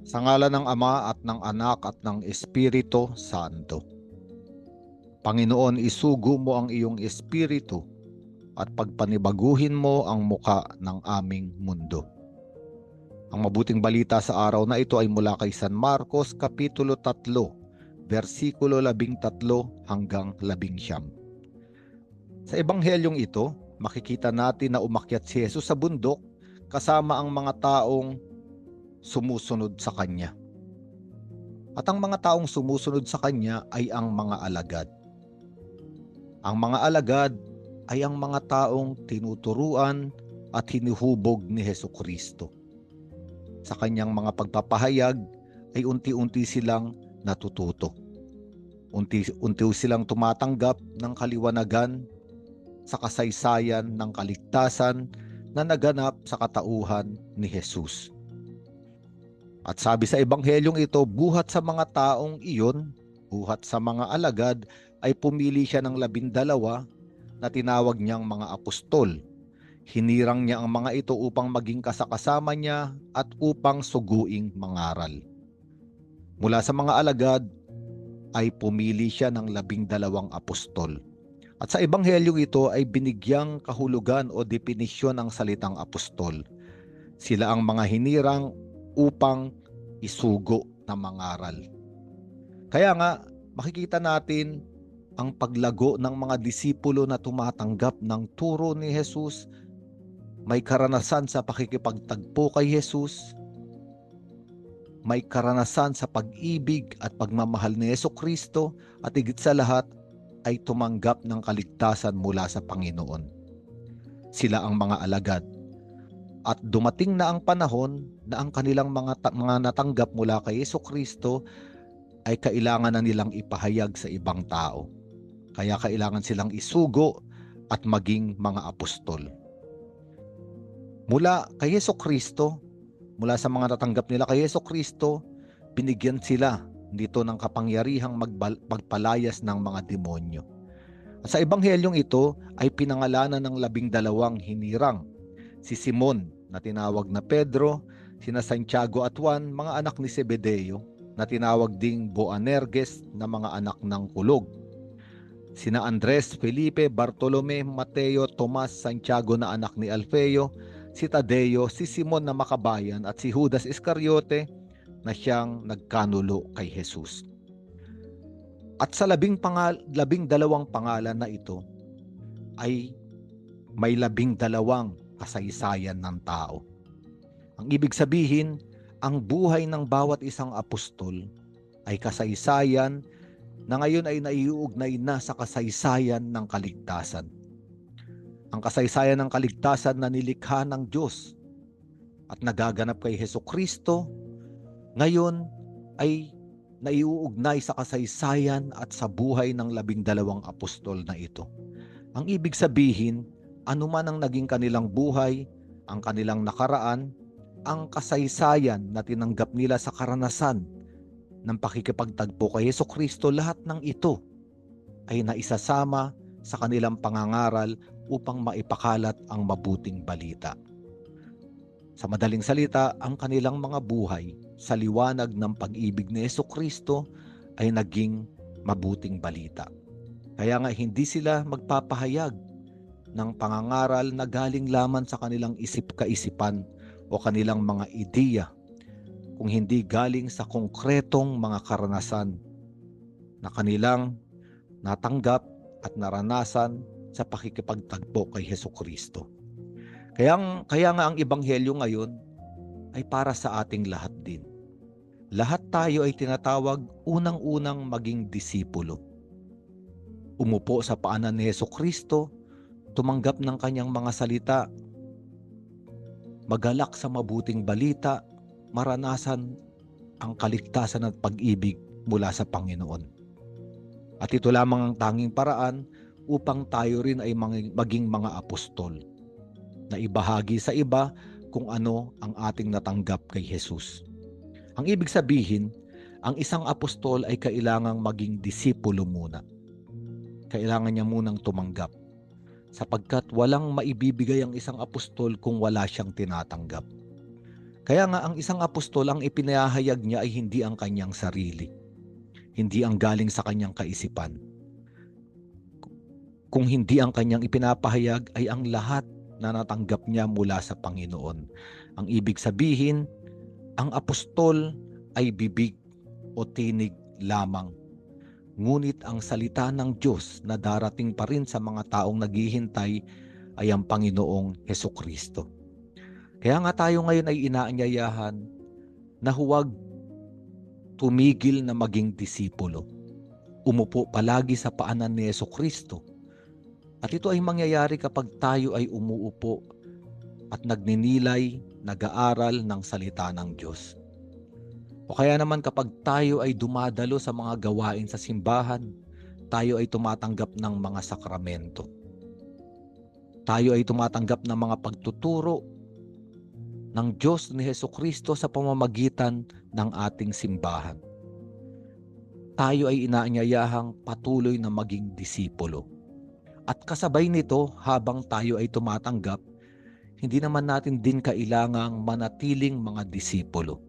Sa ngalan ng Ama at ng Anak at ng Espiritu Santo. Panginoon, isugo mo ang iyong espiritu at pagpanibaguhin mo ang muka ng aming mundo. Ang mabuting balita sa araw na ito ay mula kay San Marcos Kapitulo 3, versikulo 13 hanggang 19. Sa ebanghelyong ito, makikita natin na umakyat si Jesus sa bundok kasama ang mga taong sumusunod sa kanya. At ang mga taong sumusunod sa kanya ay ang mga alagad. Ang mga alagad ay ang mga taong tinuturuan at hinuhubog ni Hesukristo. Sa kanyang mga pagpapahayag ay unti-unti silang natututo. Unti-unti silang tumatanggap ng kaliwanagan sa kasaysayan ng kaligtasan na naganap sa katauhan ni Jesus. At sabi sa ebanghelyong ito, buhat sa mga taong iyon, buhat sa mga alagad, ay pumili siya ng 12 na tinawag niyang mga apostol. Hinirang niya ang mga ito upang maging kasakasama niya at upang suguing mangaral. Mula sa mga alagad ay pumili siya ng 12 apostol. At sa ebanghelyong ito ay binigyang kahulugan o definisyon ang salitang apostol. Sila ang mga hinirang upang isugo na mangaral. Kaya nga, makikita natin ang paglago ng mga disipulo na tumatanggap ng turo ni Jesus, may karanasan sa pakikipagtagpo kay Jesus, may karanasan sa pag-ibig at pagmamahal ni Hesukristo, at higit sa lahat ay tumanggap ng kaligtasan mula sa Panginoon. Sila ang mga alagad. At dumating na ang panahon na ang kanilang mga natanggap mula kay Hesukristo ay kailangan na nilang ipahayag sa ibang tao. Kaya kailangan silang isugo at maging mga apostol. Mula kay Hesukristo, mula sa mga natanggap nila kay Hesukristo, binigyan sila dito ng kapangyarihang magpalayas ng mga demonyo. At sa ebanghelyong ito ay pinangalanan ng 12 hinirang. Si Simon na tinawag na Pedro, sina Santiago at Juan, mga anak ni Zebedeo, na tinawag ding Boanerges na mga anak ng kulog. Sina Andres, Felipe, Bartolome, Mateo, Tomas, Santiago na anak ni Alfeo, si Tadeo, si Simon na makabayan at si Judas Iscariote na siyang nagkanulo kay Jesus. At sa 12 pangalan na ito ay may 12 kasaysayan ng tao. Ang ibig sabihin, ang buhay ng bawat isang apostol ay kasaysayan na ngayon ay naiuugnay na sa kasaysayan ng kaligtasan. Ang kasaysayan ng kaligtasan na nilikha ng Diyos at nagaganap kay Hesukristo, ngayon ay naiuugnay sa kasaysayan at sa buhay ng 12 apostol na ito. Ang ibig sabihin, anuman ang naging kanilang buhay, ang kanilang nakaraan, ang kasaysayan na tinanggap nila sa karanasan ng pakikipagtagpo kay Hesukristo, lahat ng ito ay naisasama sa kanilang pangangaral upang maipakalat ang mabuting balita. Sa madaling salita, ang kanilang mga buhay sa liwanag ng pag-ibig ni Hesukristo ay naging mabuting balita. Kaya nga hindi sila magpapahayag ng pangangaral na galing lamang sa kanilang isip-kaisipan o kanilang mga ideya, kung hindi galing sa konkretong mga karanasan na kanilang natanggap at naranasan sa pakikipagtagpo kay Hesukristo. Kaya nga ang ebanghelyo ngayon ay para sa ating lahat din. Lahat tayo ay tinatawag unang-unang maging disipulo. Umupo sa paanan ni Hesukristo, tumanggap ng kanyang mga salita, magalak sa mabuting balita, maranasan ang kaligtasan at pag-ibig mula sa Panginoon. At ito lamang ang tanging paraan upang tayo rin ay maging mga apostol, na ibahagi sa iba kung ano ang ating natanggap kay Jesus. Ang ibig sabihin, ang isang apostol ay kailangang maging disipulo muna. Kailangan niya munang tumanggap, sapagkat walang maibibigay ang isang apostol kung wala siyang tinatanggap. Kaya nga ang isang apostol, ang ipinahayag niya ay hindi ang kanyang sarili, hindi ang galing sa kanyang kaisipan. Kung hindi ang kanyang ipinapahayag ay ang lahat na natanggap niya mula sa Panginoon. Ang ibig sabihin, ang apostol ay bibig o tinig lamang. Ngunit ang salita ng Diyos na darating pa rin sa mga taong naghihintay ay ang Panginoong Hesukristo. Kaya nga tayo ngayon ay inaanyayahan na huwag tumigil na maging disipulo. Umupo palagi sa paanan ni Hesukristo. At ito ay mangyayari kapag tayo ay umuupo at nagninilay, nag-aaral ng salita ng Diyos. O kaya naman kapag tayo ay dumadalo sa mga gawain sa simbahan, tayo ay tumatanggap ng mga sakramento. Tayo ay tumatanggap ng mga pagtuturo ng Diyos ni Hesukristo sa pamamagitan ng ating simbahan. Tayo ay inaanyayahang patuloy na maging disipulo. At kasabay nito, habang tayo ay tumatanggap, hindi naman natin din kailangang manatiling mga disipulo.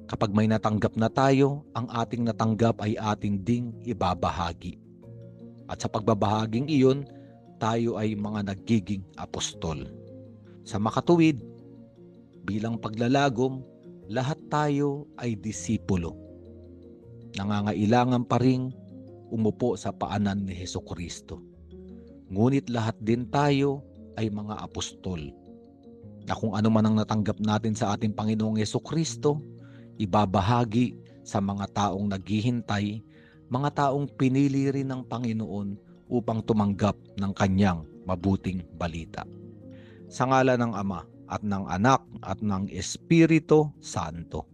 Kapag may natanggap na tayo, ang ating natanggap ay ating ding ibabahagi. At sa pagbabahaging iyon, tayo ay mga nagiging apostol. Sa makatuwid, bilang paglalagom, lahat tayo ay disipulo. Nangangailangan pa ring umupo sa paanan ni Hesukristo. Ngunit lahat din tayo ay mga apostol. Na kung ano man ang natanggap natin sa ating Panginoong Hesukristo, ibabahagi sa mga taong naghihintay, mga taong pinili rin ng Panginoon upang tumanggap ng kanyang mabuting balita. Sa ngalan ng Ama at ng Anak at ng Espiritu Santo.